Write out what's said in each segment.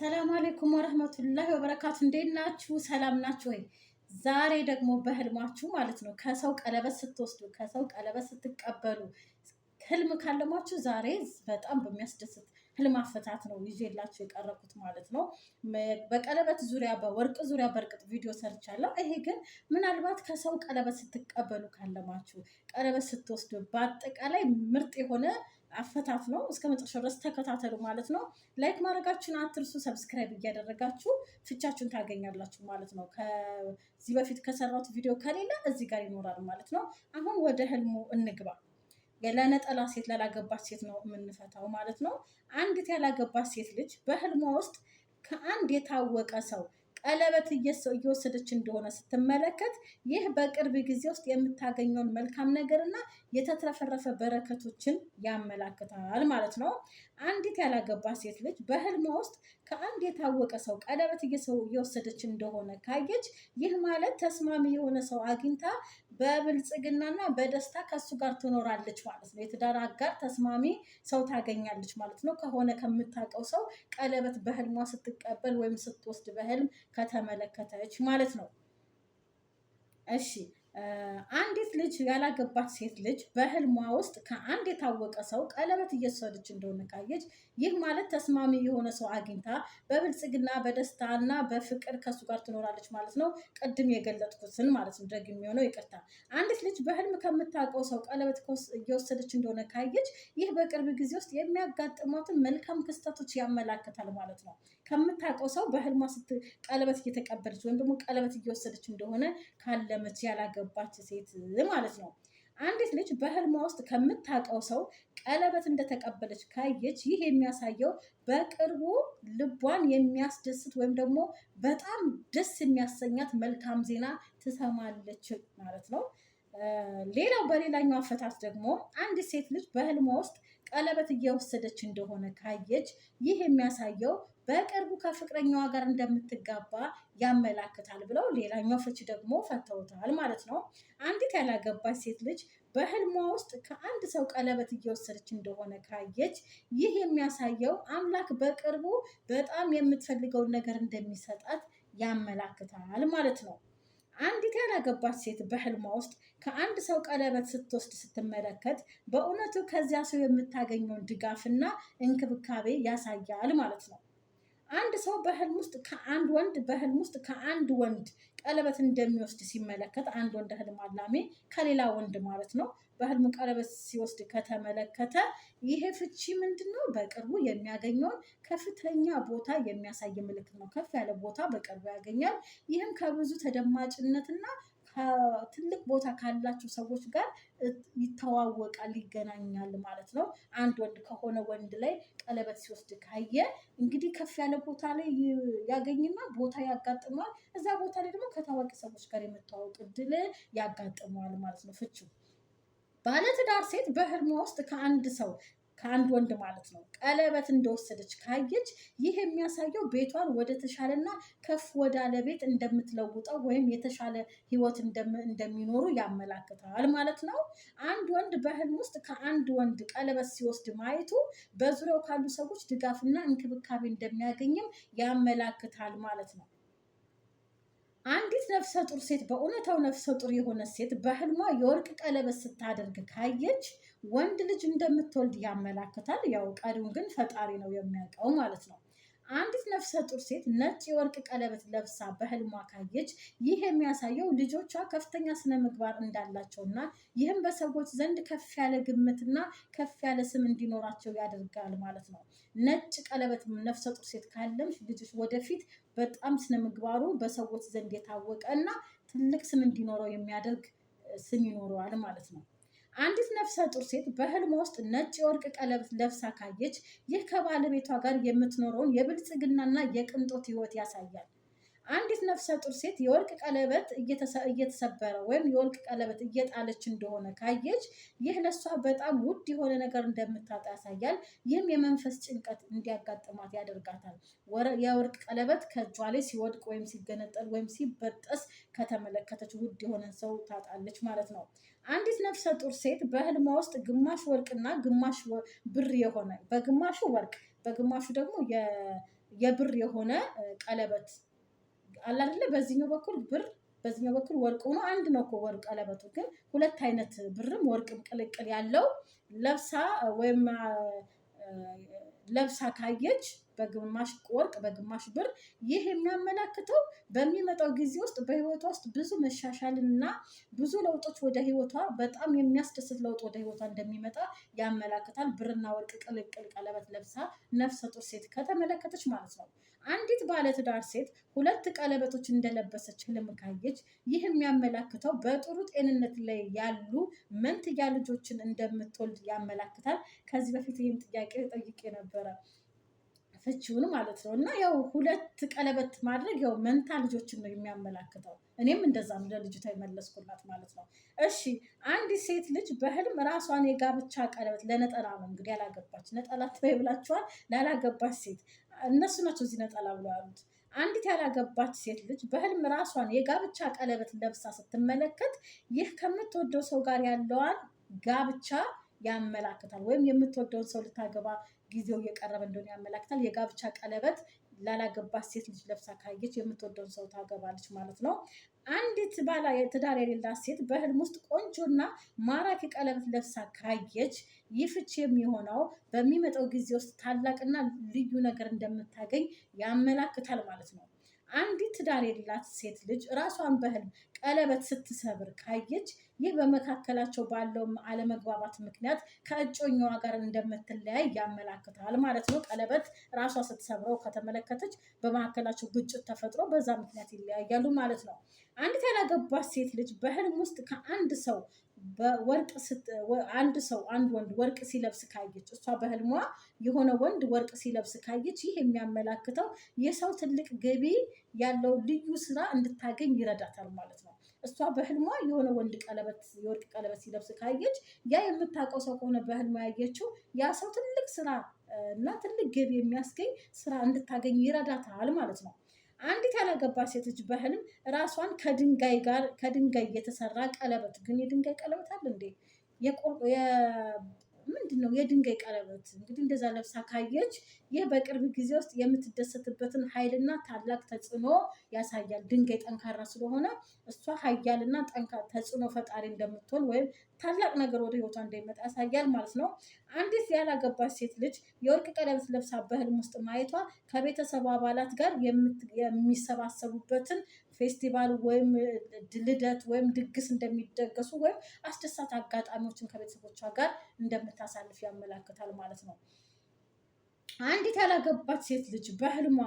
ሰላም አለይኩም ወረህመቱላሂ ወበረካቱ። እንዴት ናችሁ? ሰላም ናችሁ ወይ? ዛሬ ደግሞ በህልማችሁ ማለት ነው ከሰው ቀለበት ስትወስዱ ከሰው ቀለበት ስትቀበሉ ህልም ካለማችሁ ዛሬ በጣም በሚያስደስት ህልም አፈታት ነው ይዤላችሁ የቀረብኩት ማለት ነው። በቀለበት ዙሪያ በወርቅ ዙሪያ በእርግጥ ቪዲዮ ሰርቻለሁ። ይሄ ግን ምናልባት ከሰው ቀለበት ስትቀበሉ ካለማችሁ ቀለበት ስትወስዱ በአጠቃላይ ምርጥ የሆነ አፈታት ነው። እስከ መጨረሻው ድረስ ተከታተሉ ማለት ነው። ላይክ ማድረጋችሁን አትርሱ። ሰብስክራይብ እያደረጋችሁ ፍቻችሁን ታገኛላችሁ ማለት ነው። ከዚህ በፊት ከሰራሁት ቪዲዮ ከሌለ እዚህ ጋር ይኖራል ማለት ነው። አሁን ወደ ህልሙ እንግባ። ለነጠላ ሴት ላላገባች ሴት ነው የምንፈታው ማለት ነው። አንዲት ያላገባች ሴት ልጅ በህልሟ ውስጥ ከአንድ የታወቀ ሰው ቀለበት እየወሰደች እንደሆነ ስትመለከት ይህ በቅርብ ጊዜ ውስጥ የምታገኘውን መልካም ነገርና የተትረፈረፈ በረከቶችን ያመላክታል ማለት ነው። አንዲት ያላገባች ሴት ልጅ በህልሟ ውስጥ ከአንድ የታወቀ ሰው ቀለበት እየወሰደች እንደሆነ ካየች ይህ ማለት ተስማሚ የሆነ ሰው አግኝታ በብልጽግናና በደስታ ከሱ ጋር ትኖራለች ማለት ነው። የትዳር አጋር ተስማሚ ሰው ታገኛለች ማለት ነው። ከሆነ ከምታውቀው ሰው ቀለበት በህልሟ ስትቀበል ወይም ስትወስድ በህልም ከተመለከተች ማለት ነው። እሺ አንዲት ልጅ ያላገባች ሴት ልጅ በህልሟ ውስጥ ከአንድ የታወቀ ሰው ቀለበት እየወሰደች እንደሆነ ካየች ይህ ማለት ተስማሚ የሆነ ሰው አግኝታ በብልጽግና በደስታና በፍቅር ከሱ ጋር ትኖራለች ማለት ነው። ቅድም የገለጥኩትን ማለት ነው። ደግም የሚሆነው ይቅርታ። አንዲት ልጅ በህልም ከምታውቀው ሰው ቀለበት እየወሰደች እንደሆነ ካየች ይህ በቅርብ ጊዜ ውስጥ የሚያጋጥሟትን መልካም ክስተቶች ያመላክታል ማለት ነው። ከምታውቀው ሰው በህልሟ ቀለበት እየተቀበለች ወይም ደግሞ ቀለበት እየወሰደች እንደሆነ ካለመች ያላገባች ሴት ማለት ነው። አንዲት ልጅ በህልሟ ውስጥ ከምታውቀው ሰው ቀለበት እንደተቀበለች ካየች ይህ የሚያሳየው በቅርቡ ልቧን የሚያስደስት ወይም ደግሞ በጣም ደስ የሚያሰኛት መልካም ዜና ትሰማለች ማለት ነው። ሌላው በሌላኛው አፈታት ደግሞ አንዲት ሴት ልጅ በህልሟ ውስጥ ቀለበት እየወሰደች እንደሆነ ካየች ይህ የሚያሳየው በቅርቡ ከፍቅረኛዋ ጋር እንደምትጋባ ያመላክታል ብለው ሌላኛው ፍቺ ደግሞ ፈተውታል ማለት ነው። አንዲት ያላገባች ሴት ልጅ በህልሟ ውስጥ ከአንድ ሰው ቀለበት እየወሰደች እንደሆነ ካየች ይህ የሚያሳየው አምላክ በቅርቡ በጣም የምትፈልገውን ነገር እንደሚሰጣት ያመላክታል ማለት ነው። አንዲት ያላገባች ሴት በህልሟ ውስጥ ከአንድ ሰው ቀለበት ስትወስድ ስትመለከት በእውነቱ ከዚያ ሰው የምታገኘውን ድጋፍና እንክብካቤ ያሳያል ማለት ነው። አንድ ሰው በህልም ውስጥ ከአንድ ወንድ ቀለበት እንደሚወስድ ሲመለከት አንድ ወንድ ህልም አላሜ ከሌላ ወንድ ማለት ነው በህልሙ ቀለበት ሲወስድ ከተመለከተ ይሄ ፍቺ ምንድነው? በቅርቡ የሚያገኘውን ከፍተኛ ቦታ የሚያሳይ ምልክት ነው። ከፍ ያለ ቦታ በቅርቡ ያገኛል። ይህም ከብዙ ተደማጭነትና ከትልቅ ቦታ ካላቸው ሰዎች ጋር ይተዋወቃል፣ ይገናኛል ማለት ነው። አንድ ወንድ ከሆነ ወንድ ላይ ቀለበት ሲወስድ ካየ እንግዲህ ከፍ ያለ ቦታ ላይ ያገኝና ቦታ ያጋጥመዋል። እዛ ቦታ ላይ ደግሞ ከታዋቂ ሰዎች ጋር የመተዋወቅ እድል ያጋጥመዋል ማለት ነው። ፍቺው ባለትዳር ሴት በህልሟ ውስጥ ከአንድ ወንድ ማለት ነው ቀለበት እንደወሰደች ካየች ይህ የሚያሳየው ቤቷን ወደ ተሻለና ከፍ ወዳለ ቤት እንደምትለውጠው ወይም የተሻለ ህይወት እንደሚኖሩ ያመላክታል ማለት ነው። አንድ ወንድ በህልም ውስጥ ከአንድ ወንድ ቀለበት ሲወስድ ማየቱ በዙሪያው ካሉ ሰዎች ድጋፍና እንክብካቤ እንደሚያገኝም ያመላክታል ማለት ነው። አንዲት ነፍሰ ጡር ሴት በእውነታው ነፍሰ ጡር የሆነ ሴት በህልሟ የወርቅ ቀለበት ስታደርግ ካየች ወንድ ልጅ እንደምትወልድ ያመላክታል። ያው ቀሪውን ግን ፈጣሪ ነው የሚያውቀው ማለት ነው። አንዲት ነፍሰ ጡር ሴት ነጭ የወርቅ ቀለበት ለብሳ በህልሟ ካየች ይህ የሚያሳየው ልጆቿ ከፍተኛ ስነ ምግባር እንዳላቸውና ይህም በሰዎች ዘንድ ከፍ ያለ ግምትና ከፍ ያለ ስም እንዲኖራቸው ያደርጋል ማለት ነው። ነጭ ቀለበት ነፍሰ ጡር ሴት ካለምሽ ልጅሽ ወደፊት በጣም ስነ ምግባሩ በሰዎች ዘንድ የታወቀ እና ትልቅ ስም እንዲኖረው የሚያደርግ ስም ይኖረዋል ማለት ነው። አንዲት ነፍሰ ጡር ሴት በህልሟ ውስጥ ነጭ የወርቅ ቀለበት ለብሳ ካየች ይህ ከባለቤቷ ጋር የምትኖረውን የብልጽግናና የቅንጦት ህይወት ያሳያል። አንዲት ነፍሰ ጡር ሴት የወርቅ ቀለበት እየተሰበረ ወይም የወርቅ ቀለበት እየጣለች እንደሆነ ካየች ይህ ለሷ በጣም ውድ የሆነ ነገር እንደምታጣ ያሳያል። ይህም የመንፈስ ጭንቀት እንዲያጋጥማት ያደርጋታል። የወርቅ ቀለበት ከእጇ ላይ ሲወድቅ ወይም ሲገነጠል ወይም ሲበጠስ ከተመለከተች ውድ የሆነ ሰው ታጣለች ማለት ነው። አንዲት ነፍሰ ጡር ሴት በህልሟ ውስጥ ግማሽ ወርቅና ግማሽ ብር የሆነ በግማሹ ወርቅ በግማሹ ደግሞ የብር የሆነ ቀለበት አለ አይደለ? በዚህኛው በኩል ብር በዚህኛው በኩል ወርቅ ሆኖ አንድ ነው እኮ ወርቅ ቀለበቱ ግን ሁለት አይነት ብርም ወርቅም ቅልቅል ያለው ለብሳ ወይም ለብሳ ካየች በግማሽ ወርቅ በግማሽ ብር ይህ የሚያመላክተው በሚመጣው ጊዜ ውስጥ በህይወቷ ውስጥ ብዙ መሻሻልና ብዙ ለውጦች ወደ ህይወቷ በጣም የሚያስደስት ለውጥ ወደ ህይወቷ እንደሚመጣ ያመላክታል። ብርና ወርቅ ቅልቅል ቀለበት ለብሳ ነፍሰ ጡር ሴት ከተመለከተች ማለት ነው። አንዲት ባለትዳር ሴት ሁለት ቀለበቶች እንደለበሰች ህልም ካየች ይህ የሚያመላክተው በጥሩ ጤንነት ላይ ያሉ መንትያ ልጆችን እንደምትወልድ ያመላክታል። ከዚህ በፊት ይህን ጥያቄ ጠይቄ ነበረ ፍቺውን ማለት ነው። እና ያው ሁለት ቀለበት ማድረግ ያው መንታ ልጆችን ነው የሚያመላክተው። እኔም እንደዛ ነው ለልጅቷ የመለስኩላት ማለት ነው። እሺ አንዲት ሴት ልጅ በህልም ራሷን የጋብቻ ቀለበት ለነጠላ ነው እንግዲህ ያላገባች ነጠላ ትበይ ብላችኋል። ላላገባች ሴት እነሱ ናቸው እዚህ ነጠላ ብለው ያሉት። አንዲት ያላገባች ሴት ልጅ በህልም ራሷን የጋብቻ ቀለበት ለብሳ ስትመለከት ይህ ከምትወደው ሰው ጋር ያለዋን ጋብቻ ያመላክታል። ወይም የምትወደውን ሰው ልታገባ ጊዜው እየቀረበ እንደሆነ ያመላክታል። የጋብቻ ቀለበት ላላገባች ሴት ልጅ ለብሳ ካየች የምትወደውን ሰው ታገባለች ማለት ነው። አንዲት ባላ ትዳር የሌላት ሴት በህልም ውስጥ ቆንጆና ማራኪ ቀለበት ለብሳ ካየች ይህ ፍቺ የሚሆነው በሚመጣው ጊዜ ውስጥ ታላቅና ልዩ ነገር እንደምታገኝ ያመላክታል ማለት ነው። አንዲት ትዳር የሌላት ሴት ልጅ ራሷን በህልም ቀለበት ስትሰብር ካየች ይህ በመካከላቸው ባለው አለመግባባት ምክንያት ከእጮኛዋ ጋር እንደምትለያይ ያመላክታል ማለት ነው። ቀለበት ራሷ ስትሰብረው ከተመለከተች በመካከላቸው ግጭት ተፈጥሮ በዛ ምክንያት ይለያያሉ ማለት ነው። አንዲት ያላገባች ሴት ልጅ በህልም ውስጥ ከአንድ ሰው አንድ ወንድ ወርቅ ሲለብስ ካየች እሷ በህልሟ የሆነ ወንድ ወርቅ ሲለብስ ካየች ይህ የሚያመላክተው የሰው ትልቅ ገቢ ያለው ልዩ ስራ እንድታገኝ ይረዳታል ማለት ነው። እሷ በህልሟ የሆነ ወንድ የወርቅ ቀለበት ሲለብስ ካየች ያ የምታውቀው ሰው ከሆነ በህልሟ ያየችው ያ ሰው ትልቅ ስራ እና ትልቅ ገቢ የሚያስገኝ ስራ እንድታገኝ ይረዳታል ማለት ነው። አንዲት ያላገባች ሴት ልጅ በህልም ራሷን ከድንጋይ የተሰራ ቀለበት ግን የድንጋይ ቀለበት አለ እንዴ? ምንድን ነው የድንጋይ ቀለበት እንግዲህ እንደዛ ለብሳ ካየች ይህ በቅርብ ጊዜ ውስጥ የምትደሰትበትን ኃይልና ታላቅ ተጽዕኖ ያሳያል። ድንጋይ ጠንካራ ስለሆነ እሷ ኃያልና ተጽዕኖ ፈጣሪ እንደምትሆን ወይም ታላቅ ነገር ወደ ህይወቷ እንደሚመጣ ያሳያል ማለት ነው። አንዲት ያላገባች ሴት ልጅ የወርቅ ቀለበት ለብሳ በህልም ውስጥ ማየቷ ከቤተሰቡ አባላት ጋር የሚሰባሰቡበትን ፌስቲቫል ወይም ልደት ወይም ድግስ እንደሚደገሱ ወይም አስደሳች አጋጣሚዎችን ከቤተሰቦቿ ጋር እንደምታሳልፍ ያመላክታል ማለት ነው። አንዲት ያላገባች ሴት ልጅ በህልሟ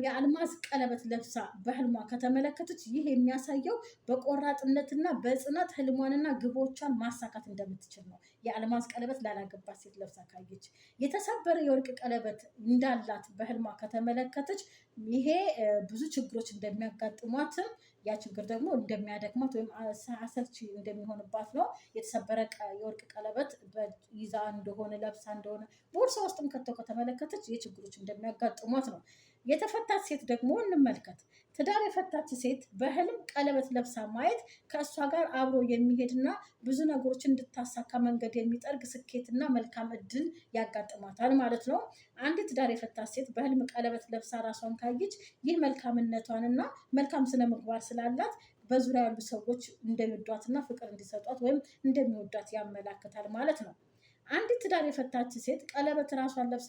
የአልማዝ ቀለበት ለብሳ በህልሟ ከተመለከተች ይህ የሚያሳየው በቆራጥነትና በጽናት ህልሟንና ግቦቿን ማሳካት እንደምትችል ነው። የአልማዝ ቀለበት ላላገባች ሴት ለብሳ ካየች የተሰበረ የወርቅ ቀለበት እንዳላት በህልሟ ከተመለከተች ይሄ ብዙ ችግሮች እንደሚያጋጥሟትም ያ ችግር ደግሞ እንደሚያደክማት ወይም አሰልቺ እንደሚሆንባት ነው። የተሰበረ የወርቅ ቀለበት ይዛ እንደሆነ ለብሳ እንደሆነ ቦርሳ ውስጥም ከተው ከተመለከተች የችግሮች እንደሚያጋጥሟት ነው። የተፈታች ሴት ደግሞ እንመልከት። ትዳር የፈታች ሴት በህልም ቀለበት ለብሳ ማየት ከእሷ ጋር አብሮ የሚሄድና ብዙ ነገሮችን እንድታሳካ መንገድ የሚጠርግ ስኬትና መልካም እድል ያጋጥማታል ማለት ነው። አንዲት ትዳር የፈታች ሴት በህልም ቀለበት ለብሳ ራሷን ካየች ይህ መልካምነቷንና መልካም ስነ ምግባር ስላላት በዙሪያ ያሉ ሰዎች እንደሚወዷትና ፍቅር እንዲሰጧት ወይም እንደሚወዷት ያመላክታል ማለት ነው። አንዲት ትዳር የፈታች ሴት ቀለበት ራሷን ለብሳ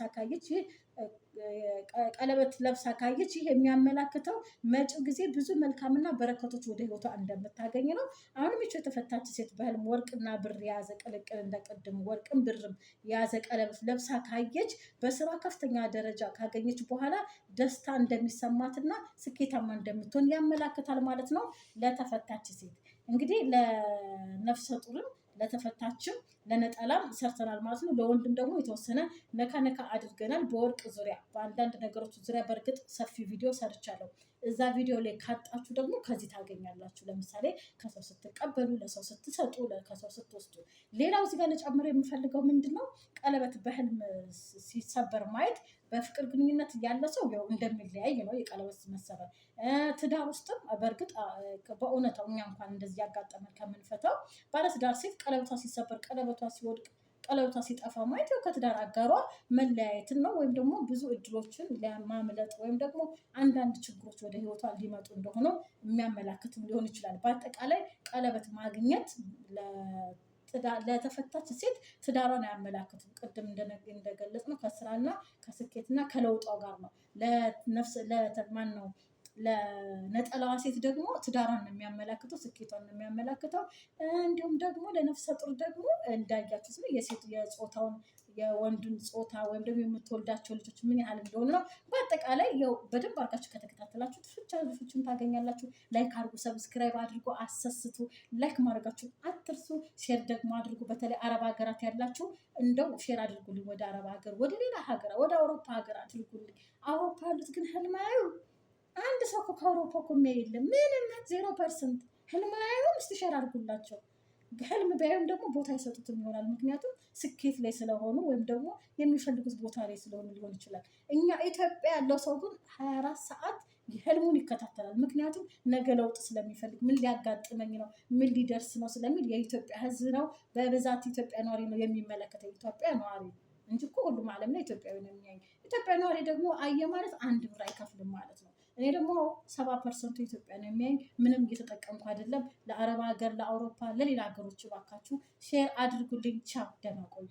ካየች ይህ የሚያመላክተው መጪው ጊዜ ብዙ መልካምና በረከቶች ወደ ህይወቷ እንደምታገኝ ነው። አሁንም ይቺ የተፈታች ሴት በህልም ወርቅና ብር የያዘ ቅልቅል እንደቀድም ወርቅም ብርም የያዘ ቀለበት ለብሳ ካየች በስራ ከፍተኛ ደረጃ ካገኘች በኋላ ደስታ እንደሚሰማትና ስኬታማ እንደምትሆን ያመላክታል ማለት ነው። ለተፈታች ሴት እንግዲህ ለነፍሰ ጡርም ለተፈታችም ለነጠላም ሰርተናል ማለት ነው። ለወንድም ደግሞ የተወሰነ ነካ አድርገናል። በወርቅ ዙሪያ በአንዳንድ ነገሮች ዙሪያ በእርግጥ ሰፊ ቪዲዮ ሰርቻለሁ። እዛ ቪዲዮ ላይ ካጣችሁ ደግሞ ከዚህ ታገኛላችሁ። ለምሳሌ ከሰው ስትቀበሉ፣ ለሰው ስትሰጡ፣ ከሰው ስትወስዱ። ሌላው እዚህ ጋር ልጨምር የምፈልገው ምንድን ነው ቀለበት በህልም ሲሰበር ማየት በፍቅር ግንኙነት ያለ ሰው ያው እንደሚለያይ ነው። የቀለበት መሰበር ትዳር ውስጥም በእርግጥ በእውነታው እኛ እንኳን እንደዚህ ያጋጠመን ከምንፈታው ባለትዳር ሴት ቀለበቷ ሲሰበር ቀለበቷ ሲወድቅ ቀለበቷ ሲጠፋ ማየት ያው ከትዳር አጋሯ መለያየትን ነው፣ ወይም ደግሞ ብዙ እድሎችን ለማምለጥ ወይም ደግሞ አንዳንድ ችግሮች ወደ ህይወቷ ሊመጡ እንደሆነ የሚያመላክትም ሊሆን ይችላል። በአጠቃላይ ቀለበት ማግኘት ለተፈታች ሴት ትዳሯን አያመላክትም። ቅድም እንደገለጽ ነው ከስራና ከስኬትና ከለውጧ ጋር ነው። ለማን ነው ለነጠላዋ ሴት ደግሞ ትዳሯን ነው የሚያመላክተው፣ ስኬቷን ነው የሚያመላክተው። እንዲሁም ደግሞ ለነፍሰ ጡር ደግሞ እንዳያችሁት ነው የሴት የጾታውን የወንዱን ጾታ ወይም ደግሞ የምትወልዳቸው ልጆች ምን ያህል እንደሆነ ነው። በአጠቃላይ ያው በደንብ አድርጋችሁ ከተከታተላችሁ ፍቹን ታገኛላችሁ። ላይክ አድርጉ፣ ሰብስክራይብ አድርጉ፣ አሰስቱ። ላይክ ማድረጋችሁን አትርሱ። ሼር ደግሞ አድርጉ። በተለይ አረብ ሀገራት ያላችሁ እንደው ሼር አድርጉልኝ፣ ወደ አረብ ሀገር፣ ወደ ሌላ ሀገር፣ ወደ አውሮፓ ሀገር አድርጉልኝ። አውሮፓ ያሉት ግን ህልማዩ አንድ ሰው ከአውሮፓ እኮ የሚያይ የለም። ምንም 0%። ህልማዩ እስቲ ሼር አድርጉላቸው። ህልም ቢያዩም ደግሞ ቦታ አይሰጡትም ይሆናል። ምክንያቱም ስኬት ላይ ስለሆኑ ወይም ደግሞ የሚፈልጉት ቦታ ላይ ስለሆኑ ሊሆን ይችላል። እኛ ኢትዮጵያ ያለው ሰው ግን 24 ሰዓት ህልሙን ይከታተላል። ምክንያቱም ነገ ለውጥ ስለሚፈልግ ምን ሊያጋጥመኝ ነው፣ ምን ሊደርስ ነው ስለሚል የኢትዮጵያ ህዝብ ነው በብዛት ኢትዮጵያ ነዋሪ ነው የሚመለከተው። ኢትዮጵያ ነዋሪ እንጂ እኮ ሁሉም ዓለም ላይ ኢትዮጵያዊ ነው የሚያይ። ኢትዮጵያ ነዋሪ ደግሞ አየ ማለት 1 ብር አይከፍልም ማለት ነው። እኔ ደግሞ 70% ኢትዮጵያ ነው የሚያኝ። ምንም እየተጠቀምኩ አይደለም። ለአረብ ሀገር፣ ለአውሮፓ፣ ለሌላ ሀገሮች እባካችሁ ሼር አድርጉልኝ። ቻው፣ ደህና ቆዩ።